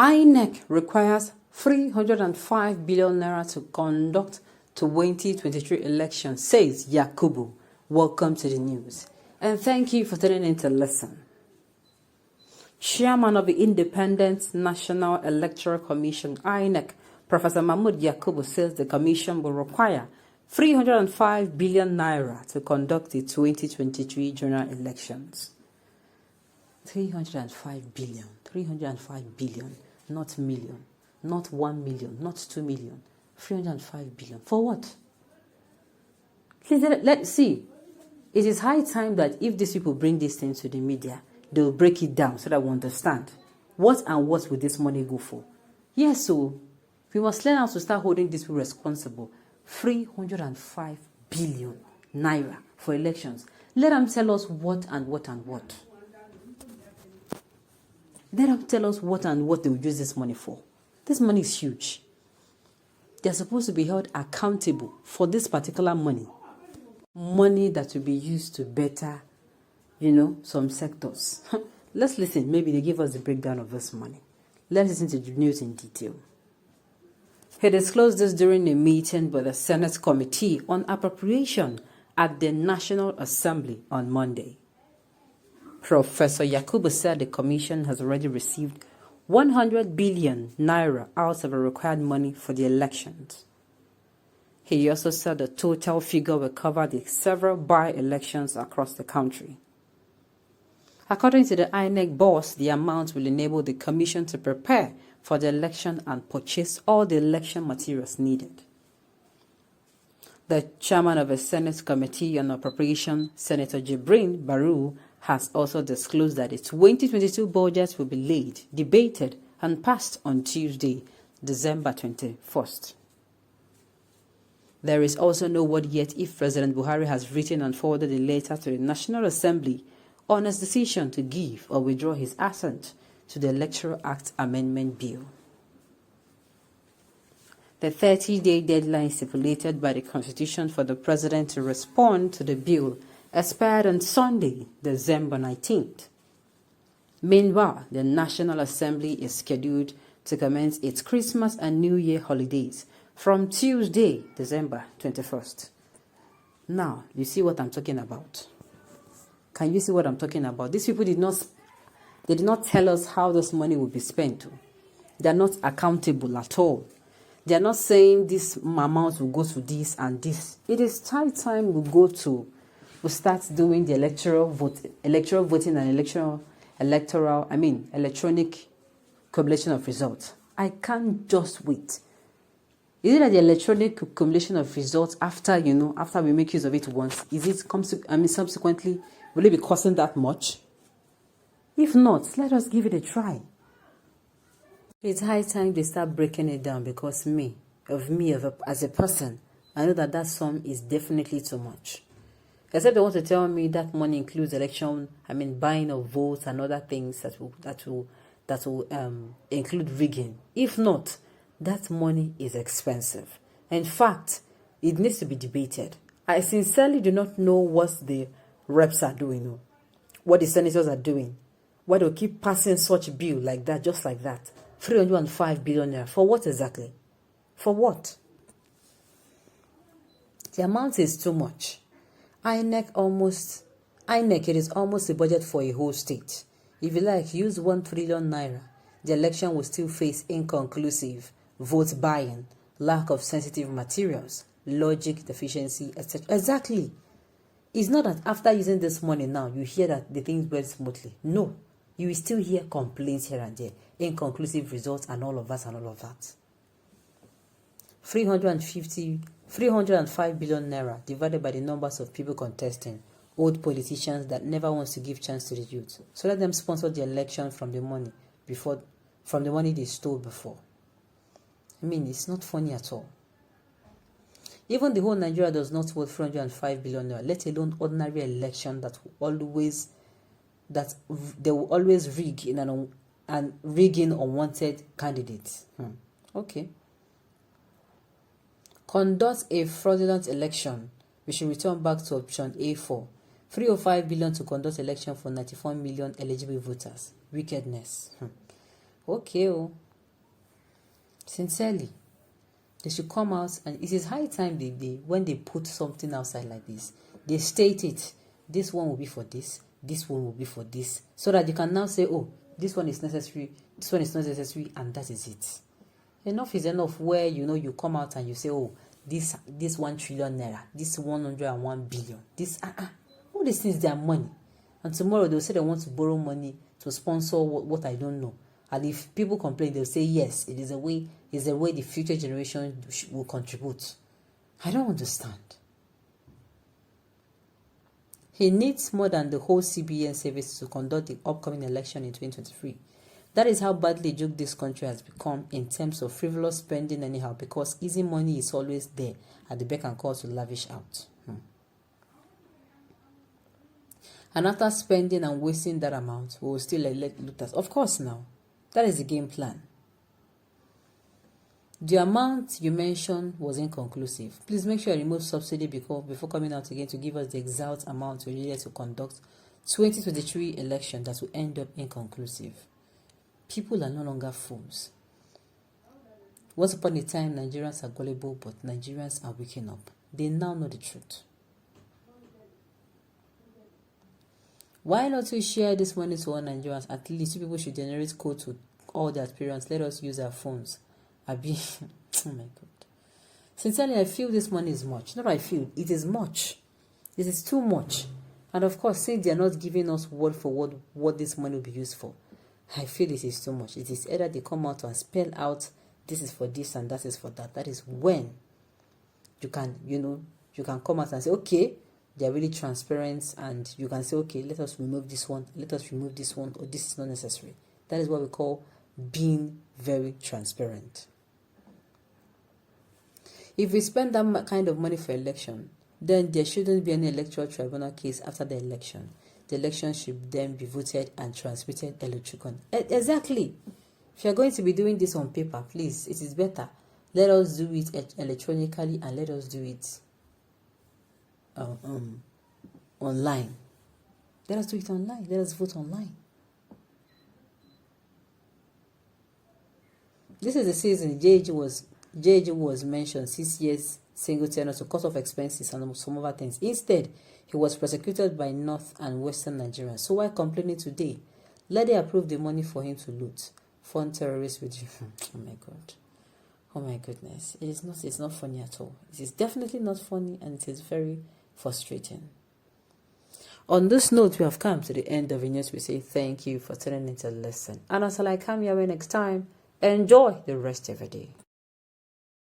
Inec requires 305 billion naira to conduct 2023 election, says Yakubu. Welcome to the news, and thank you for tuning in to listen. Chairman of the Independent National Electoral Commission, Inec, Professor Mahmood Yakubu, says the commission will require 305 billion naira to conduct the 2023 general elections. 305 billion, not million, not 1 million, not 2 million, 305 billion. For what? Please, let's see. It is high time that if these people bring these things to the media, they'll break it down so that we understand what and what will this money go for. Yes, so we must learn how to start holding these people responsible. 305 billion naira for elections. Let them tell us what and what and what. Let them tell us what and what they will use this money for. This money is huge. They're supposed to be held accountable for this particular money. Money that will be used to better, some sectors. Let's listen. Maybe they give us the breakdown of this money. Let's listen to the news in detail. He disclosed this during a meeting with the Senate Committee on Appropriation at the National Assembly on Monday. Professor Yakubu said the commission has already received 100 billion naira out of the required money for the elections. He also said the total figure will cover the several by-elections across the country. According to the Inec boss, the amount will enable the commission to prepare for the election and purchase all the election materials needed. The chairman of the Senate Committee on Appropriation, Senator Jibrin Baru, has also disclosed that the 2022 budget will be laid, debated, and passed on Tuesday, December 21st. There is also no word yet if President Buhari has written and forwarded a letter to the National Assembly on his decision to give or withdraw his assent to the Electoral Act Amendment Bill. The 30-day deadline stipulated by the Constitution for the President to respond to the bill expired on Sunday, December 19th. Meanwhile, the National Assembly is scheduled to commence its Christmas and New Year holidays from Tuesday, December 21st. Now, you see what I'm talking about? Can you see what I'm talking about? These people did not tell us how this money will be spent. They are not accountable at all. They are not saying this amount will go to this and this. It is time we'll start doing the electoral voting and electronic cumulation of results. I can't just wait. Is it that the electronic cumulation of results after we make use of it once, subsequently, will it be costing that much? If not, let us give it a try. It's high time they start breaking it down because as a person, I know that sum is definitely too much. Except they want to tell me that money includes buying of votes and other things that will include rigging. If not, that money is expensive. In fact, it needs to be debated. I sincerely do not know what the reps are doing, what the senators are doing, why they'll keep passing such a bill like that, just like that. 305 billion naira. For what exactly? For what? The amount is too much. Inec, it is almost a budget for a whole state. If you use 1 trillion naira, the election will still face inconclusive vote buying, lack of sensitive materials, logic deficiency, etc. Exactly. It's not that after using this money now, you hear that the things went smoothly. No. You will still hear complaints here and there, inconclusive results and all of that. 305 billion naira divided by the numbers of people contesting, old politicians that never wants to give chance to the youth. So let them sponsor the election from the money they stole before. It's not funny at all. Even the whole Nigeria does not worth 305 billion naira, let alone ordinary election that they will always rig in rigging unwanted candidates. Okay. Conduct a fraudulent election. We should return back to option A4. 305 billion to conduct election for 94 million eligible voters. Wickedness. Okay. Sincerely, they should come out, and it is high time when they put something outside like this, they state it. This one will be for this one will be for this, so that you can now say, oh, this one is necessary, this one is not necessary, and that is it. Enough is enough where you come out and you say, oh, this 1 trillion naira, this 101 billion, this all these things, they are money. And tomorrow they'll say they want to borrow money to sponsor what I don't know. And if people complain, they'll say, yes, it is a way the future generation will contribute. I don't understand. He needs more than the whole CBN service to conduct the upcoming election in 2023. That is how badly joked this country has become in terms of frivolous spending anyhow, because easy money is always there at the beck and call to lavish out. And after spending and wasting that amount, we will still elect looters. Of course now. That is the game plan. The amount you mentioned was inconclusive. Please make sure you remove subsidy before coming out again to give us the exact amount we needed to conduct 2023 election that will end up inconclusive. People are no longer fools. Once upon a time, Nigerians are gullible, but Nigerians are waking up. They now know the truth. Why not we share this money to all Nigerians? At least people should generate code to all their parents. Let us use our phones. Oh my God. Sincerely, I feel this money is much. Not I feel, it is much. It is too much. And of course, since they are not giving us word for word what this money will be used for, I feel it is too much. It is either they come out and spell out, this is for this and that is for that. That is when you can, you can come out and say, okay, they are really transparent, and you can say, okay, let us remove this one, or this is not necessary. That is what we call being very transparent. If we spend that kind of money for election, then there shouldn't be any electoral tribunal case after the election. The election should then be voted and transmitted electronically. Exactly. If you're going to be doing this on paper, please, it is better. Let us do it electronically, and let us do it online. Let us do it online. Let us vote online. This is the season JJ was mentioned 6 years single tenure to cut off expenses and some other things. Instead, he was prosecuted by North and Western Nigeria. So why complaining today? Let them approve the money for him to loot, fund terrorists with you. Oh my God. Oh my goodness. It's not funny at all. It is definitely not funny, and it is very frustrating. On this note, we have come to the end of the news. We say thank you for tuning into the lesson. And until I come your way next time, enjoy the rest of your day.